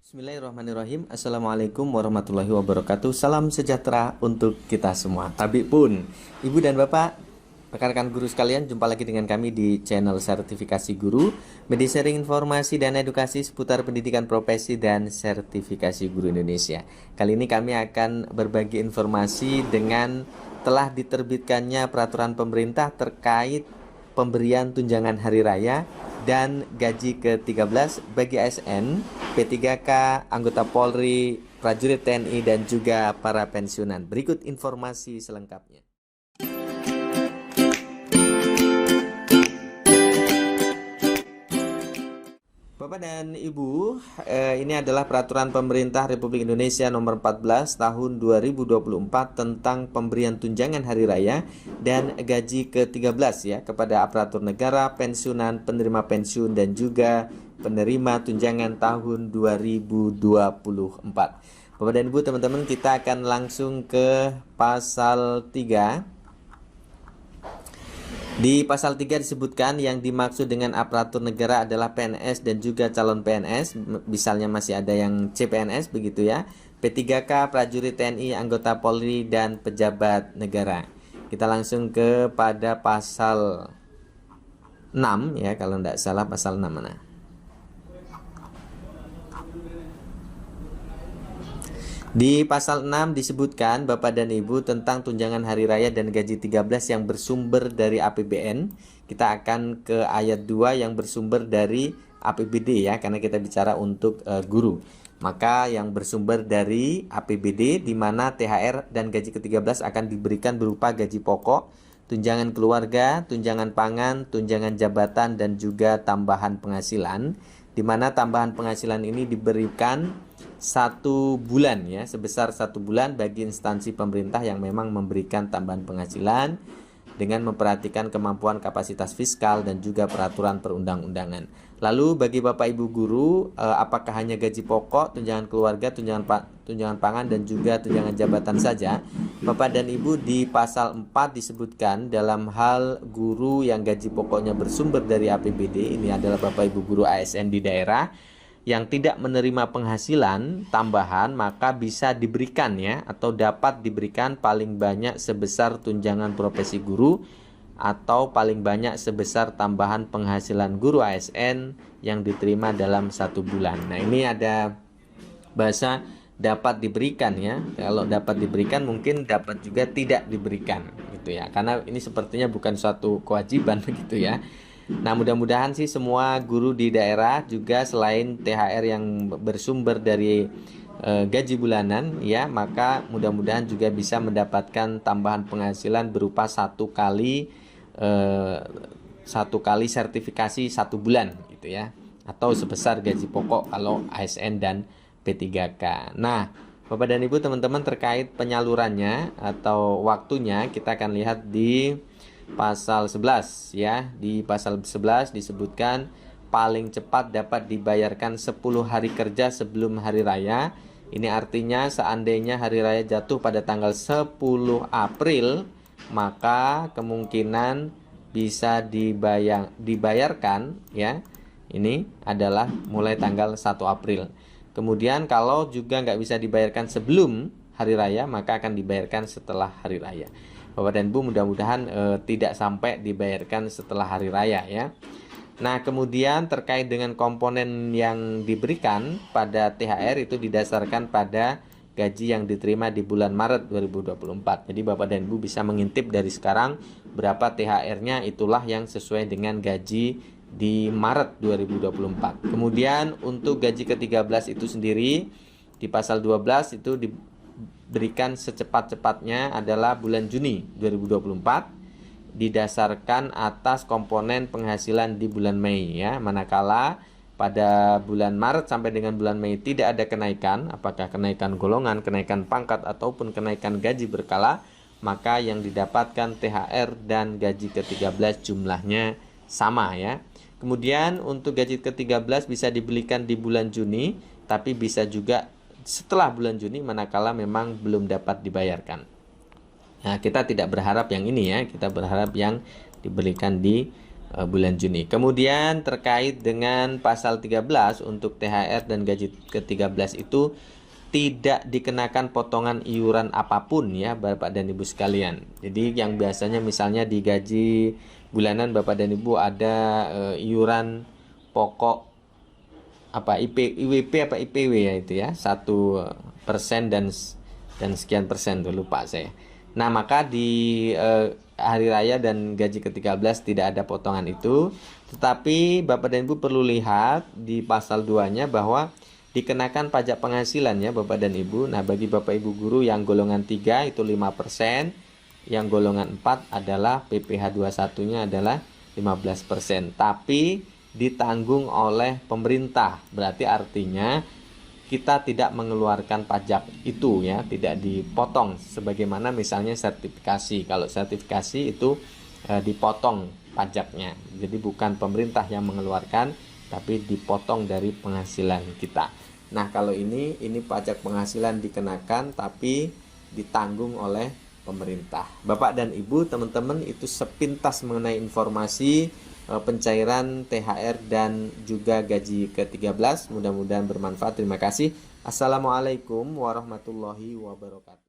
Bismillahirrahmanirrahim. Assalamualaikum warahmatullahi wabarakatuh. Salam sejahtera untuk kita semua. Tabik pun, Ibu dan Bapak, rekan-rekan guru sekalian, jumpa lagi dengan kami di channel Sertifikasi Guru, media sharing informasi dan edukasi seputar pendidikan profesi dan sertifikasi guru Indonesia. Kali ini kami akan berbagi informasi dengan telah diterbitkannya peraturan pemerintah terkait pemberian tunjangan hari raya dan gaji ke-13 bagi ASN, P3K, anggota Polri, prajurit TNI, dan juga para pensiunan. Berikut informasi selengkapnya. Bapak dan Ibu, ini adalah peraturan pemerintah Republik Indonesia nomor 14 tahun 2024 tentang pemberian tunjangan hari raya dan gaji ke-13 ya kepada aparatur negara, pensiunan, penerima pensiun, dan juga penerima tunjangan tahun 2024. Bapak dan Ibu, teman-teman, kita akan langsung ke pasal 3. Di pasal 3 disebutkan yang dimaksud dengan aparatur negara adalah PNS dan juga calon PNS, misalnya masih ada yang CPNS begitu ya, P3K, prajurit TNI, anggota Polri, dan pejabat negara. Kita langsung pada pasal 6 ya, kalau tidak salah pasal 6 mana? Di pasal 6 disebutkan Bapak dan Ibu tentang tunjangan hari raya dan gaji 13 yang bersumber dari APBN. Kita akan ke ayat 2 yang bersumber dari APBD ya, karena kita bicara untuk guru. Maka yang bersumber dari APBD di mana THR dan gaji ke-13 akan diberikan berupa gaji pokok, tunjangan keluarga, tunjangan pangan, tunjangan jabatan, dan juga tambahan penghasilan. Di mana tambahan penghasilan ini diberikan 1 bulan ya, sebesar 1 bulan bagi instansi pemerintah yang memang memberikan tambahan penghasilan dengan memperhatikan kemampuan kapasitas fiskal dan juga peraturan perundang-undangan. Lalu bagi Bapak Ibu guru, apakah hanya gaji pokok, tunjangan keluarga, tunjangan pangan, dan juga tunjangan jabatan saja? Bapak dan Ibu, di pasal 4 disebutkan dalam hal guru yang gaji pokoknya bersumber dari APBD, ini adalah Bapak Ibu guru ASN di daerah yang tidak menerima penghasilan tambahan, maka bisa diberikan ya, atau dapat diberikan paling banyak sebesar tunjangan profesi guru atau paling banyak sebesar tambahan penghasilan guru ASN yang diterima dalam 1 bulan. Nah, ini ada bahasa dapat diberikan ya. Kalau dapat diberikan mungkin dapat juga tidak diberikan gitu ya. Karena ini sepertinya bukan suatu kewajiban begitu ya. Nah, mudah-mudahan sih semua guru di daerah juga selain THR yang bersumber dari gaji bulanan ya, maka mudah-mudahan juga bisa mendapatkan tambahan penghasilan berupa satu kali sertifikasi 1 bulan gitu ya, atau sebesar gaji pokok kalau ASN dan P3K. Nah, Bapak dan Ibu, teman-teman, terkait penyalurannya atau waktunya kita akan lihat di pasal 11 ya. Di pasal 11 disebutkan paling cepat dapat dibayarkan 10 hari kerja sebelum hari raya. Ini artinya seandainya hari raya jatuh pada tanggal 10 April, maka kemungkinan bisa dibayarkan ya. Ini adalah mulai tanggal 1 April. Kemudian kalau juga nggak bisa dibayarkan sebelum hari raya, maka akan dibayarkan setelah hari raya. Bapak dan Ibu, mudah-mudahan tidak sampai dibayarkan setelah hari raya ya. Nah, kemudian terkait dengan komponen yang diberikan pada THR itu didasarkan pada gaji yang diterima di bulan Maret 2024. Jadi Bapak dan Ibu bisa mengintip dari sekarang berapa THR-nya, itulah yang sesuai dengan gaji di Maret 2024. Kemudian untuk gaji ke-13 itu sendiri di pasal 12 itu diberikan secepat-cepatnya adalah bulan Juni 2024 didasarkan atas komponen penghasilan di bulan Mei ya. Manakala pada bulan Maret sampai dengan bulan Mei tidak ada kenaikan, apakah kenaikan golongan, kenaikan pangkat, ataupun kenaikan gaji berkala, maka yang didapatkan THR dan gaji ke-13 jumlahnya sama ya. Kemudian untuk gaji ke-13 bisa diberikan di bulan Juni, tapi bisa juga setelah bulan Juni manakala memang belum dapat dibayarkan. Nah, kita tidak berharap yang ini ya, kita berharap yang diberikan di bulan Juni. Kemudian terkait dengan pasal 13 untuk THR dan gaji ke-13 itu tidak dikenakan potongan iuran apapun ya Bapak dan Ibu sekalian. Jadi yang biasanya misalnya di gaji bulanan Bapak dan Ibu ada iuran pokok apa IWP apa IPW ya itu ya 1% dan sekian persen tuh lupa saya. Nah maka di hari raya dan gaji ke-13 tidak ada potongan itu, tetapi Bapak dan Ibu perlu lihat di pasal 2-nya bahwa dikenakan pajak penghasilan ya Bapak dan Ibu. Nah bagi Bapak Ibu guru yang golongan 3 itu 5%, yang golongan 4 adalah PPh 21-nya adalah 15%. Tapi ditanggung oleh pemerintah. Berarti artinya kita tidak mengeluarkan pajak itu ya, tidak dipotong sebagaimana misalnya sertifikasi. Kalau sertifikasi itu dipotong pajaknya. Jadi bukan pemerintah yang mengeluarkan tapi dipotong dari penghasilan kita. Nah, kalau ini pajak penghasilan dikenakan tapi ditanggung oleh pemerintah. Bapak dan Ibu, teman-teman, itu sepintas mengenai informasi pencairan THR dan juga gaji ke-13. Mudah-mudahan bermanfaat. Terima kasih. Assalamualaikum warahmatullahi wabarakatuh.